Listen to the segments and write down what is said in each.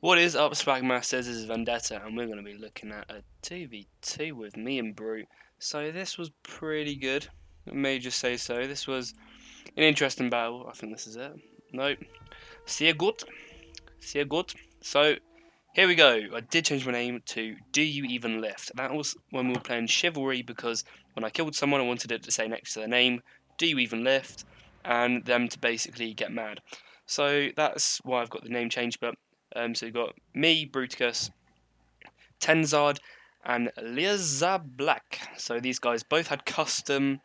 What is up, Swagmasters? This is Vendetta, and we're going to be looking at a 2v2 with me and Brute. So this was pretty good. I may just say so. This was an interesting battle. I think this is it. No. Sehr gut. Sehr gut. So here we go. I did change my name to Do You Even Lift? That was when we were playing Chivalry, because when I killed someone I wanted it to say next to their name, Do You Even Lift? And them to basically get mad. So that's why I've got the name changed. But so you've got me, Brooticus, Tenzard, and Liza Black. So these guys both had custom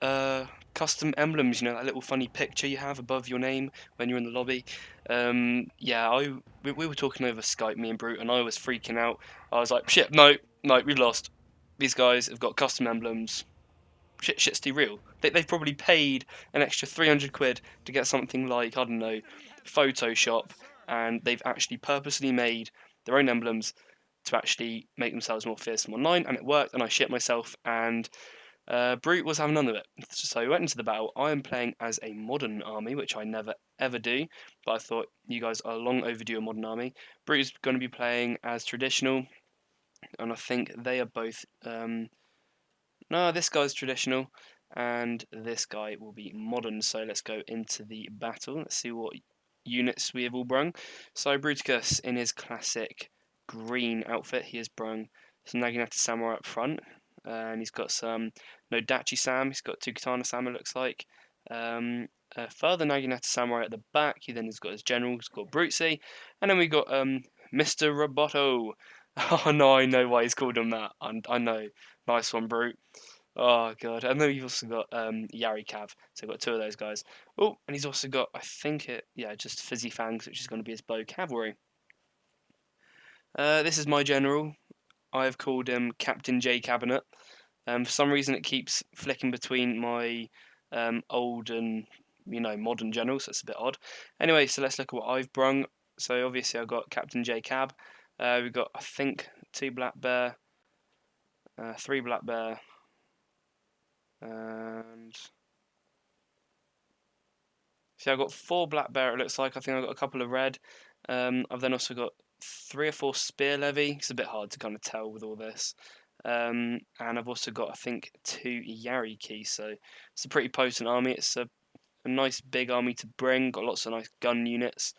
emblems. You know, that little funny picture you have above your name when you're in the lobby. Yeah, we were talking over Skype, me and Brute, and I was freaking out. I was like, shit, no, we've lost. These guys have got custom emblems. Shit's too real. They've probably paid an extra 300 quid to get something like, I don't know, Photoshop, and they've actually purposely made their own emblems to actually make themselves more fearsome online, and it worked, and I shit myself, and Brute was having none of it. So we went into the battle. I am playing as a modern army, which I never ever do, but I thought you guys are long overdue a modern army. Brute is going to be playing as traditional, and I think they are both. No, this guy's traditional, and this guy will be modern. So let's go into the battle. Let's see what units we have all brung. So Brooticus in his classic green outfit, he has brung some Naginata Samurai up front, and he's got some Nodachi Sam. He's got two Katana Sam, it looks like. Further Naginata Samurai at the back. He then has got his general, he's got Brutzy, and then we got Mr. Roboto. Oh no, I know why he's called him that. I know. Nice one, Brute. Oh god, and then you've also got Yari Cav, so we've got two of those guys. Oh, and he's also got, I think just Fizzy Fangs, which is going to be his bow cavalry. This is my general. I've called him Captain J Cabinet. For some reason, it keeps flicking between my old and modern generals, so it's a bit odd. Anyway, so let's look at what I've brung. So obviously, I've got Captain J Cab. We've got, I think, two Black Bear, three Black Bear, and see, I've got four Black Bear, it looks like. I think I've got a couple of red. I've then also got three or four Spear Levy. It's a bit hard to kind of tell with all this. And I've also got, I think, two Yari keys. So it's a pretty potent army. It's a nice big army to bring. Got lots of nice gun units.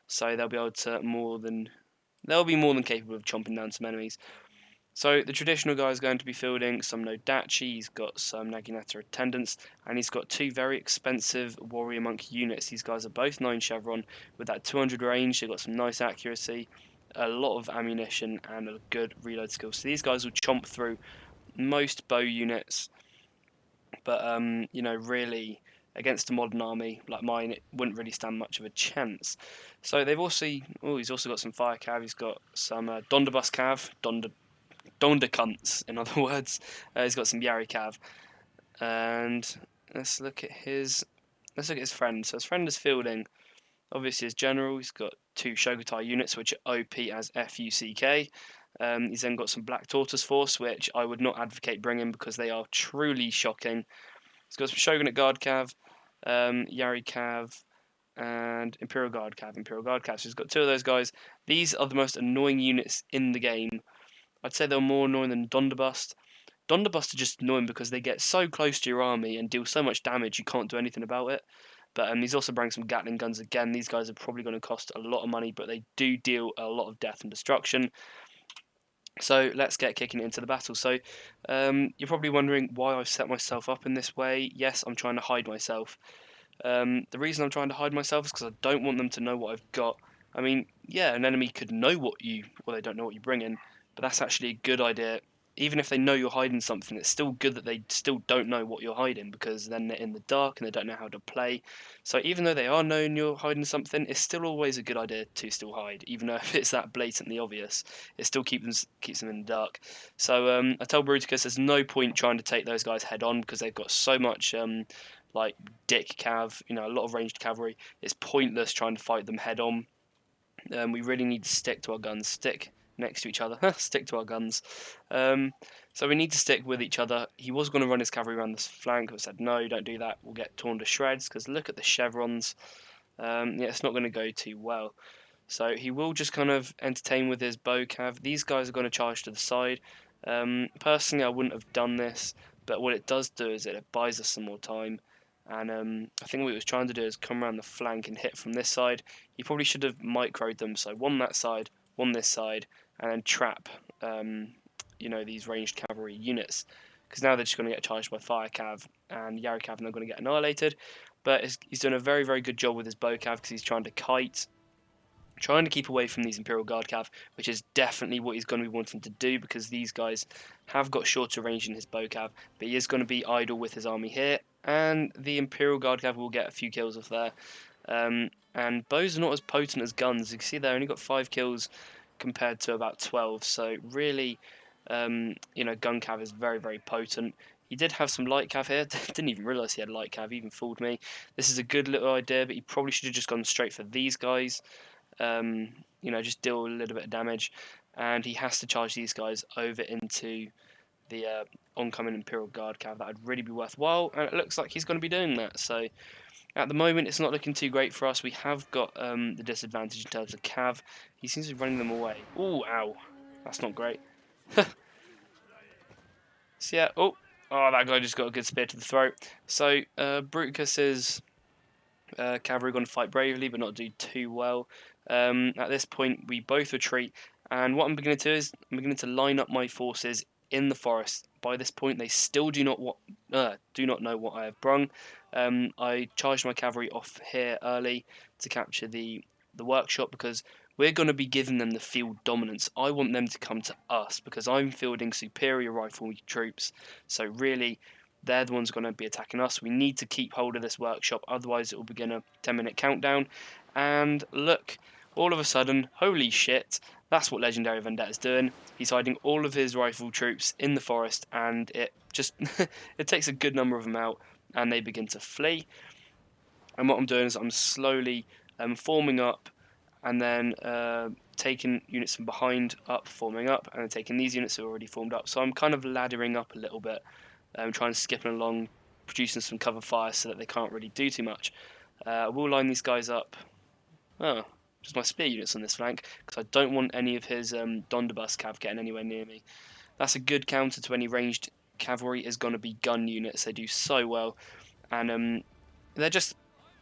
So they'll be able to they'll be more than capable of chomping down some enemies. So the traditional guy is going to be fielding some Nodachi, he's got some Naginata attendants, and he's got two very expensive warrior monk units. These guys are both 9 chevron with that 200 range. They've got some nice accuracy, a lot of ammunition, and a good reload skill. So these guys will chomp through most bow units, but really against a modern army like mine, it wouldn't really stand much of a chance. So they've also, he's also got some fire cav. He's got some Donderbus cav, Donda cunts, in other words. He's got some Yari Cav. And let's look at his friend. So his friend is fielding, obviously, his general. He's got two Shogutai units, which are OP as FUCK. He's then got some Black Tortoise Force, which I would not advocate bringing because they are truly shocking. He's got some Shogunate Guard Cav, Yari Cav, and Imperial Guard Cav. So he's got two of those guys. These are the most annoying units in the game. I'd say they're more annoying than Donderbust. Donderbust are just annoying because they get so close to your army and deal so much damage you can't do anything about it. But he's also bringing some Gatling guns again. These guys are probably going to cost a lot of money, but they do deal a lot of death and destruction. So let's get kicking into the battle. So you're probably wondering why I've set myself up in this way. Yes, I'm trying to hide myself. The reason I'm trying to hide myself is because I don't want them to know what I've got. I mean, yeah, an enemy could know they don't know what you bring in, but that's actually a good idea. Even if they know you're hiding something, it's still good that they still don't know what you're hiding, because then they're in the dark and they don't know how to play. So even though they are known you're hiding something, it's still always a good idea to still hide, even though if it's that blatantly obvious, it still keeps them in the dark. So I tell Brooticus there's no point trying to take those guys head on because they've got so much like dick cav, a lot of ranged cavalry. It's pointless trying to fight them head on. We really need to stick to our guns, stick next to each other, stick to our guns. So we need to stick with each other. He was going to run his cavalry around this flank, but said, no, don't do that. We'll get torn to shreds, because look at the chevrons. Yeah, it's not going to go too well. So he will just kind of entertain with his bow cav. These guys are going to charge to the side. Personally, I wouldn't have done this, but what it does do is it buys us some more time. And I think what he was trying to do is come around the flank and hit from this side. He probably should have microed them, so one that side, one this side, and then trap, these ranged cavalry units. Because now they're just going to get charged by fire cav and Yarrow cav, and they're going to get annihilated. But he's doing a very, very good job with his bow cav because he's trying to kite, trying to keep away from these Imperial Guard cav, which is definitely what he's going to be wanting to do because these guys have got shorter range in his bow cav, but he is going to be idle with his army here, and the Imperial Guard cav will get a few kills off there. And bows are not as potent as guns. You can see they only got 5 kills compared to about 12, so really, gun cav is very, very potent. He did have some light cav here. Didn't even realise he had light cav, even fooled me. This is a good little idea, but he probably should have just gone straight for these guys. Just deal a little bit of damage, and he has to charge these guys over into the oncoming Imperial Guard cav. That would really be worthwhile, and it looks like he's going to be doing that. So at the moment, it's not looking too great for us. We have got the disadvantage in terms of cav. He seems to be running them away. Oh, ow. That's not great. So yeah, that guy just got a good spear to the throat. So Brooticus's cavalry are going to fight bravely, but not do too well. At this point, we both retreat, and what I'm beginning to do is I'm beginning to line up my forces in the forest. By this point, they still do not know what I have brung. I charged my cavalry off here early to capture the workshop because we're going to be giving them the field dominance. I want them to come to us because I'm fielding superior rifle troops. So really, they're the ones going to be attacking us. We need to keep hold of this workshop, otherwise it will begin a 10-minute countdown. And look, all of a sudden, holy shit, that's what Legendary Vendetta is doing. He's hiding all of his rifle troops in the forest, and it just it takes a good number of them out, and they begin to flee. And what I'm doing is I'm slowly forming up, and then taking units from behind up, forming up, and then taking these units that are already formed up. So I'm kind of laddering up a little bit, trying to skip along, producing some cover fire so that they can't really do too much. I will line these guys up. Oh, just my spear units on this flank, because I don't want any of his Donderbus cav getting anywhere near me. That's a good counter to any ranged cavalry, is going to be gun units. They do so well, and they're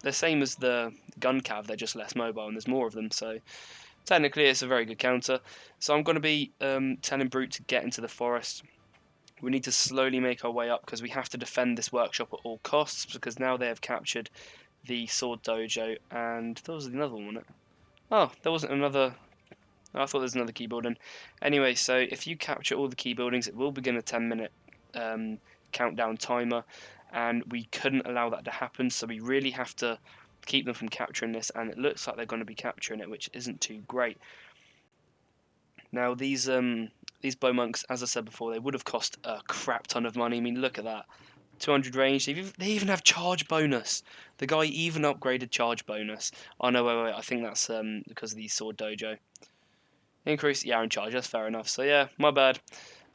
the same as the gun cav, they're just less mobile, and there's more of them, so technically it's a very good counter. So I'm going to be telling Brute to get into the forest. We need to slowly make our way up because we have to defend this workshop at all costs, because now they have captured the sword dojo, and there was another one, wasn't it? Oh, there wasn't another. I thought there was another key building. Anyway, so if you capture all the key buildings, it will begin a 10-minute countdown timer, and we couldn't allow that to happen, so we really have to keep them from capturing this, and it looks like they're going to be capturing it, which isn't too great. Now these bow monks, as I said before, they would have cost a crap ton of money. I mean, look at that. 200 range. They even have charge bonus. The guy even upgraded charge bonus. Oh no, wait. I think that's because of the sword dojo. Increase, yeah, and charge. That's fair enough. So yeah, my bad.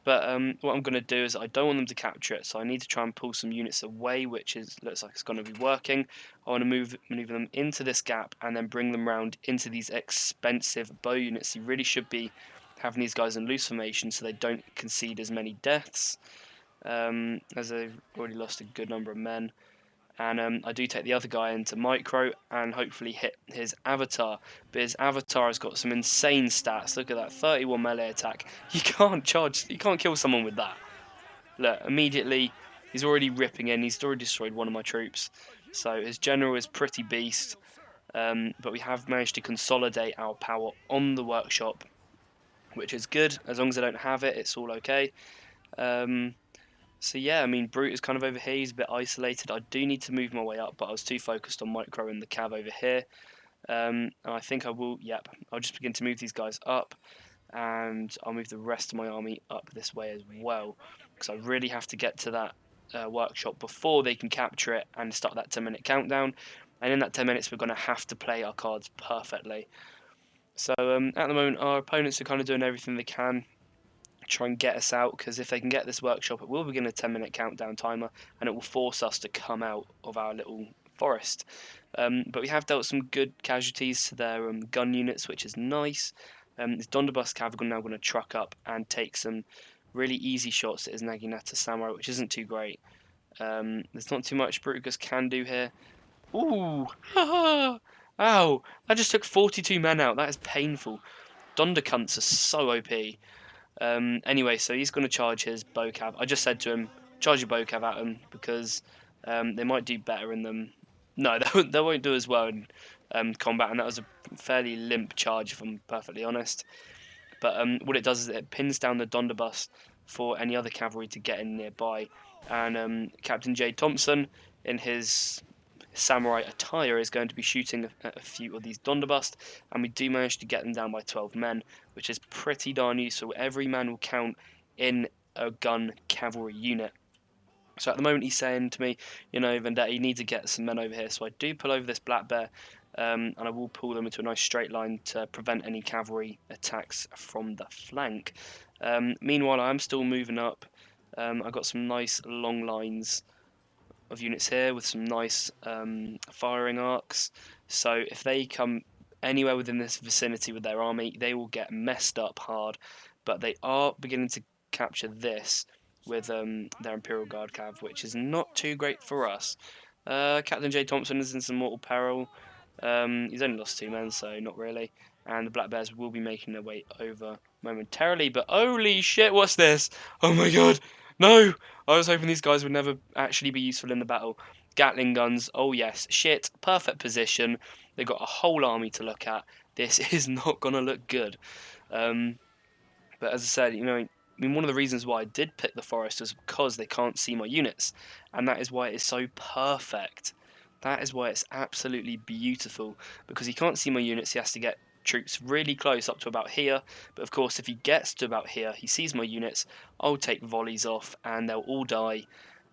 But what I'm going to do is I don't want them to capture it, so I need to try and pull some units away, which looks like it's going to be working. I want to maneuver them into this gap and then bring them round into these expensive bow units. You really should be having these guys in loose formation so they don't concede as many deaths, as they've already lost a good number of men. And I do take the other guy into micro and hopefully hit his avatar. But his avatar has got some insane stats. Look at that, 31 melee attack. You can't kill someone with that. Look, immediately, he's already ripping in. He's already destroyed one of my troops. So his general is pretty beast. But we have managed to consolidate our power on the workshop, which is good. As long as I don't have it, it's all okay. So yeah, I mean, Brute is kind of over here. He's a bit isolated. I do need to move my way up, but I was too focused on micro and the cav over here. And I think I will, I'll just begin to move these guys up, and I'll move the rest of my army up this way as well, because I really have to get to that workshop before they can capture it and start that 10-minute countdown. And in that 10 minutes, we're going to have to play our cards perfectly. So at the moment, our opponents are kind of doing everything they can try and get us out, because if they can get this workshop, it will begin a 10-minute countdown timer, and it will force us to come out of our little forest. But we have dealt some good casualties to their gun units, which is nice. This Donderbus Cav are now going to truck up and take some really easy shots at his Naginata Samurai, which isn't too great. There's not too much Brooticus can do here. Ooh! Ow! That just took 42 men out. That is painful. Dondercunts are so OP. Anyway, so he's going to charge his bow cav. I just said to him, charge your bow cav at them because they might do better in them. No, they won't do as well in combat, and that was a fairly limp charge, if I'm perfectly honest. But what it does is it pins down the Donderbus for any other cavalry to get in nearby. And Captain J. Thompson, in his samurai attire, is going to be shooting a few of these Donderbust, and we do manage to get them down by 12 men, which is pretty darn useful. Every man will count in a gun cavalry unit. So at the moment he's saying to me, you know, Vendetta, you need to get some men over here. So I do pull over this black bear, and I will pull them into a nice straight line to prevent any cavalry attacks from the flank. Meanwhile, I'm still moving up. I've got some nice long lines of units here with some nice firing arcs. So if they come anywhere within this vicinity with their army, they will get messed up hard. But they are beginning to capture this with their Imperial Guard cav, which is not too great for us. Captain J. Thompson is in some mortal peril. He's only lost 2 men, so not really. And the Black Bears will be making their way over momentarily. But holy shit, what's this? Oh my god, no! I was hoping these guys would never actually be useful in the battle. Gatling guns, oh yes, shit, perfect position. They've got a whole army to look at. This is not going to look good. But as I said, you know, I mean, one of the reasons why I did pick the forest was because they can't see my units. And that is why it is so perfect. That is why it's absolutely beautiful. Because he can't see my units, he has to get troops really close up to about here. But of course, if he gets to about here, he sees my units, I'll take volleys off and they'll all die.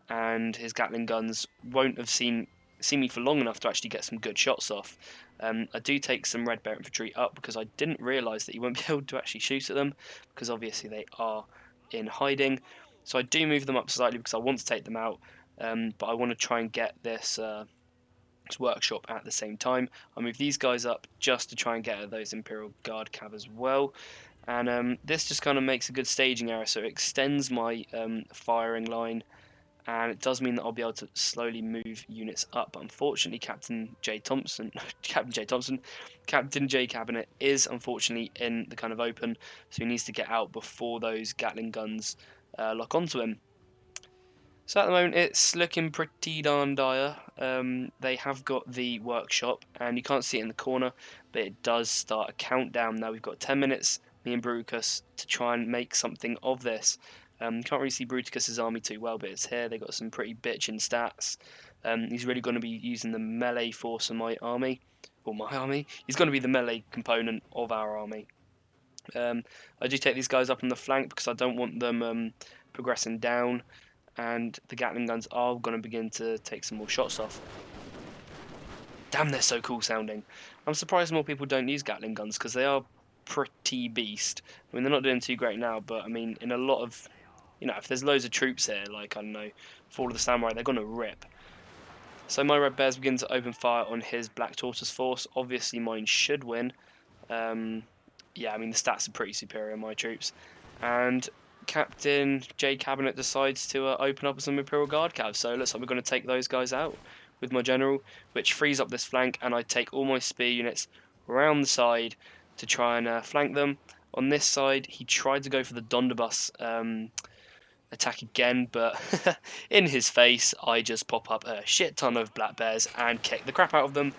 And his Gatling guns won't have seen me for long enough to actually get some good shots off. I do take some Red Bear infantry up because I didn't realise that you won't be able to actually shoot at them because obviously they are in hiding. So I do move them up slightly because I want to take them out, but I want to try and get this workshop at the same time. I move these guys up just to try and get at those Imperial Guard cav as well. And this just kind of makes a good staging area, so it extends my firing line. And it does mean that I'll be able to slowly move units up. But unfortunately, Captain J. Cabinet is unfortunately in the kind of open, so he needs to get out before those Gatling guns lock onto him. So at the moment, it's looking pretty darn dire. They have got the workshop, and you can't see it in the corner, but it does start a countdown. Now we've got 10 minutes, me and Brooticus, to try and make something of this. Can't really see Brooticus' army too well, but it's here. They've got some pretty bitchin' stats. He's really going to be using the melee force of my army. Or my army. He's going to be the melee component of our army. I do take these guys up on the flank because I don't want them progressing down. And the Gatling guns are going to begin to take some more shots off. Damn, they're so cool sounding. I'm surprised more people don't use Gatling guns because they are pretty beast. I mean, they're not doing too great now, but I mean, in a lot of... You know, if there's loads of troops here, like, I don't know, Fall of the Samurai, they're going to rip. So my Red Bears begin to open fire on his Black Tortoise force. Obviously, mine should win. Yeah, I mean, the stats are pretty superior, my troops. And Captain J. Cabinet decides to open up some Imperial Guard cabs. So it looks like we're going to take those guys out with my general, which frees up this flank. And I take all my spear units around the side to try and flank them. On this side, he tried to go for the Donderbus attack again, but in his face I just pop up a shit ton of Black Bears and kick the crap out of them,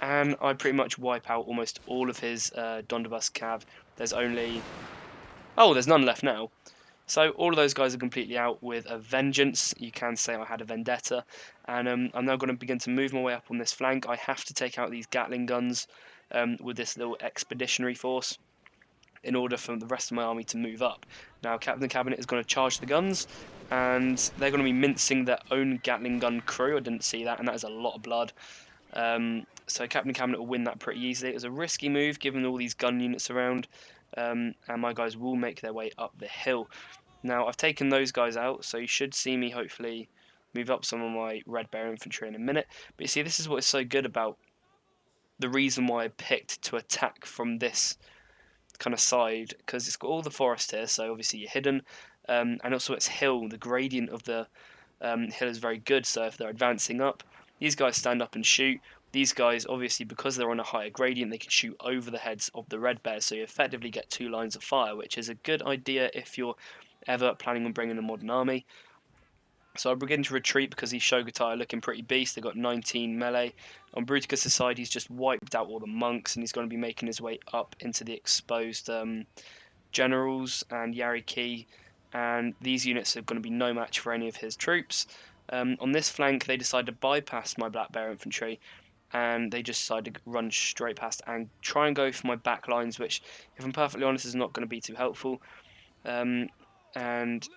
and I pretty much wipe out almost all of his Donderbus cav. There's none left now. So all of those guys are completely out with a vengeance. You can say I had a vendetta, and I'm now going to begin to move my way up on this flank. I have to take out these Gatling guns with this little expeditionary force in order for the rest of my army to move up. Now, Captain Cabinet is going to charge the guns, and they're going to be mincing their own Gatling gun crew. I didn't see that, and that is a lot of blood. So Captain Cabinet will win that pretty easily. It was a risky move, given all these gun units around, and my guys will make their way up the hill. Now, I've taken those guys out, so you should see me, hopefully, move up some of my red bear infantry in a minute. But you see, this is what is so good about the reason why I picked to attack from this kind of side, because it's got all the forest here, so obviously you're hidden, and also it's hill. The gradient of the hill is very good, so if they're advancing up, these guys stand up and shoot. These guys, obviously, because they're on a higher gradient, they can shoot over the heads of the red bears, so you effectively get 2 lines of fire, which is a good idea if you're ever planning on bringing a modern army. So I begin to retreat because these Shogutai are looking pretty beast. They've got 19 melee. On Brooticus' side, he's just wiped out all the monks, and he's going to be making his way up into the exposed generals and Yariki. And these units are going to be no match for any of his troops. On this flank, they decide to bypass my Black Bear infantry, and they just decide to run straight past and try and go for my back lines, which, if I'm perfectly honest, is not going to be too helpful. And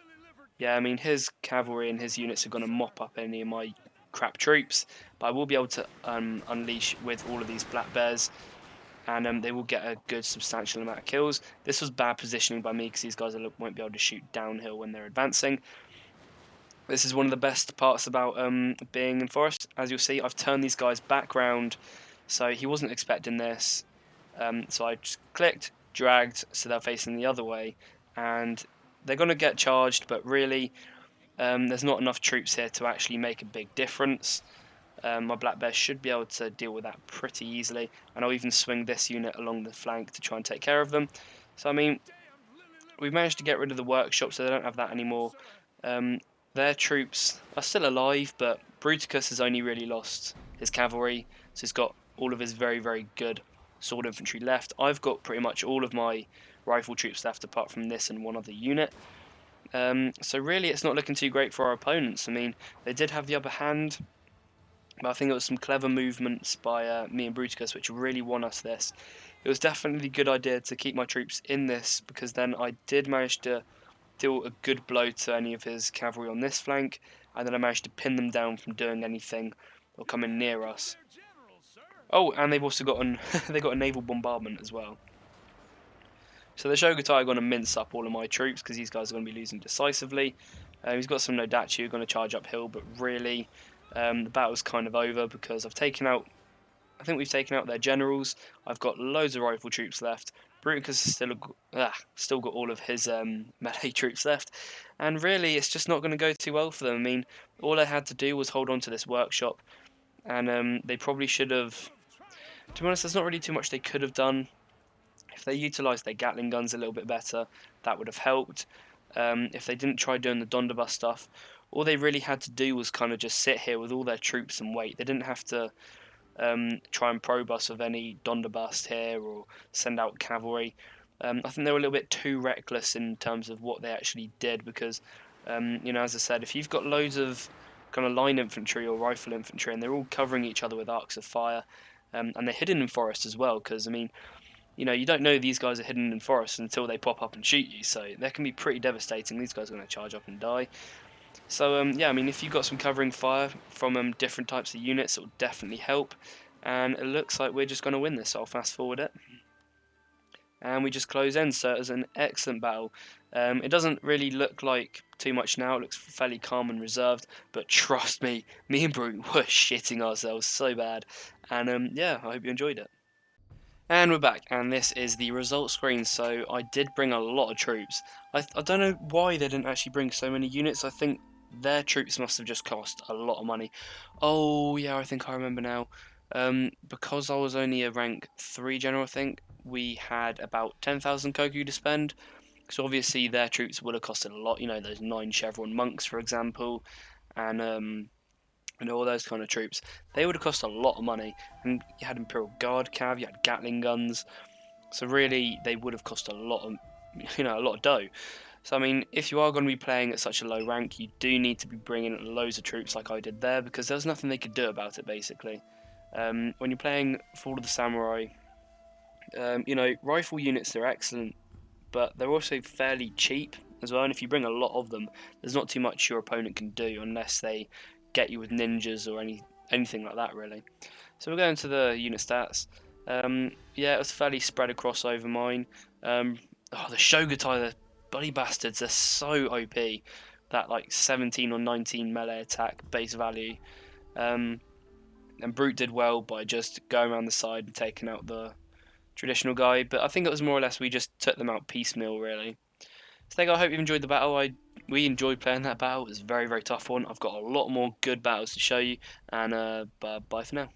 yeah, I mean, his cavalry and his units are going to mop up any of my crap troops, but I will be able to unleash with all of these black bears, and they will get a good substantial amount of kills. This was bad positioning by me because these guys won't be able to shoot downhill when they're advancing. This is one of the best parts about being in forest. As you'll see, I've turned these guys back round, so he wasn't expecting this. So I just clicked, dragged, so they're facing the other way, and they're going to get charged, but really there's not enough troops here to actually make a big difference. My Black Bear should be able to deal with that pretty easily, and I'll even swing this unit along the flank to try and take care of them. So I mean, we've managed to get rid of the workshop, so they don't have that anymore. Their troops are still alive, but Brooticus has only really lost his cavalry, so he's got all of his very, very good sword infantry left. I've got pretty much all of my rifle troops left, apart from this and one other unit. So really, it's not looking too great for our opponents. I mean, they did have the upper hand, but I think it was some clever movements by me and Brooticus which really won us this. It was definitely a good idea to keep my troops in this, because then I did manage to deal a good blow to any of his cavalry on this flank, and then I managed to pin them down from doing anything or coming near us. Oh, and they've also got they got a naval bombardment as well. So the Shogutai are going to mince up all of my troops because these guys are going to be losing decisively. He's got some Nodachi who are going to charge uphill, but really the battle's kind of over because I think we've taken out their generals. I've got loads of rifle troops left. Brooticus has still got all of his melee troops left, and really it's just not going to go too well for them. I mean, all they had to do was hold on to this workshop, and they probably should have. To be honest, there's not really too much they could have done. If they utilised their Gatling guns a little bit better, that would have helped. If they didn't try doing the Donderbus stuff, all they really had to do was kind of just sit here with all their troops and wait. They didn't have to try and probe us with any Donderbust here or send out cavalry. I think they were a little bit too reckless in terms of what they actually did because, as I said, if you've got loads of kind of line infantry or rifle infantry and they're all covering each other with arcs of fire, and they're hidden in forest as well, because, I mean, you don't know these guys are hidden in forest until they pop up and shoot you, so that can be pretty devastating. These guys are going to charge up and die. So, yeah, I mean, if you've got some covering fire from different types of units, it will definitely help. And it looks like we're just going to win this, so I'll fast forward it. And we just close in, so it was an excellent battle. It doesn't really look like too much now, it looks fairly calm and reserved, but trust me, me and Brute were shitting ourselves so bad. And yeah, I hope you enjoyed it. And we're back, and this is the results screen. So I did bring a lot of troops. I don't know why they didn't actually bring so many units. I think their troops must have just cost a lot of money. Oh yeah, I think I remember now. Because I was only a rank 3 general, I think, we had about 10,000 koku to spend. So obviously their troops would have costed a lot. Those 9 chevron monks, for example, and all those kind of troops, they would have cost a lot of money. And you had Imperial Guard cav, you had Gatling guns, so really they would have cost a lot of, a lot of dough. So I mean, if you are going to be playing at such a low rank, you do need to be bringing loads of troops like I did there, because there's nothing they could do about it basically. When you're playing Fall of the Samurai, rifle units are excellent, but they're also fairly cheap as well. And if you bring a lot of them, there's not too much your opponent can do unless they get you with ninjas or anything like that really. So we'll go into the unit stats. Yeah, it was fairly spread across over mine. The Shogutai, the bloody bastards, they're so OP. that like 17 or 19 melee attack base value. And Brute did well by just going around the side and taking out the traditional guy, but I think it was more or less we just took them out piecemeal, really. So there you go. I hope you enjoyed the battle. We enjoyed playing that battle. It was a very, very tough one. I've got a lot more good battles to show you, and bye for now.